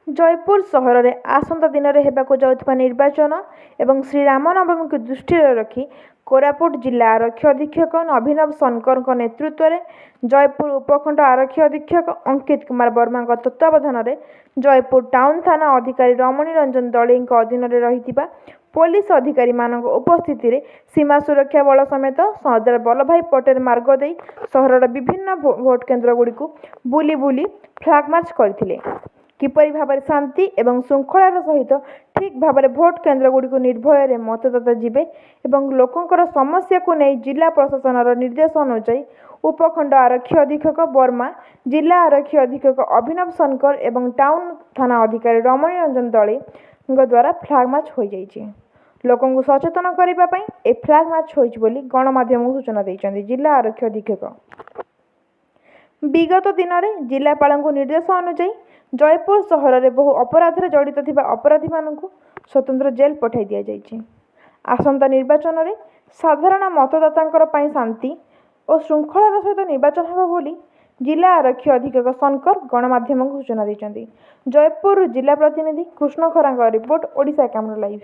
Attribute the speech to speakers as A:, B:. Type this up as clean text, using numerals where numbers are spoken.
A: जयपुर सहर में आसंता दिन में हेबाकु जाउथबा निर्वाचन एवं श्रीरामनवमी को दृष्टि रखी कोरापुट जिला आरक्षी अधीक्षक अभिनव शंकर नेतृत्व में जयपुर उपखंड आरक्षी अधीक्षक अंकित कुमार वर्मा तत्वावधान में जयपुर टाउन थाना अधिकारी रमणी रंजन दलई अधीन में रही पुलिस अधिकारी उपस्थिति में सीमा सुरक्षा बल समेत सरदार वल्लभ भाई पटेल मार्ग दे सहर विभिन्न भोट केन्द्र गुड़ी बुली बुली फ्लैग मार्च करते किपरि भाव शांति एवं श्रृंखलार सहित ठीक भाव भोट केन्द्र गुड़ी निर्भय मतदाता जीवे एवं लोकंकर समस्या को नहीं जिला प्रशासन निर्देश अनुसार उपखंड आरक्षी अधीक्षक वर्मा जिला आरक्षी अधीक्षक अभिनव शंकर एवं टाउन थाना अधिकारी रमणी रंजन दलई द्वारा फ्लैग मार्च हो जाइए। लोकों को सचेतन करने ए फ्लैग मार्च हो गणमाध्यम को सूचना देते जिला आरक्षी अधीक्षक। विगत दिन में जिलापाल निर्देश अनुसार जयपुर सहर में बहु अपराध जड़ित थिबा अपराधी मानकु स्वतंत्र जेल पठाई दिया जाइछि। आसंता निर्वाचन में साधारण मतदातांकर पई शांति और श्रृंखलार सहित निर्वाचन होगा बोली जिला आरक्षी अधीक्षक शंकर गणमाध्यम को सूचना देते। जयपुर जिला प्रतिनिधि Krishna Kharang report Odisha camera live.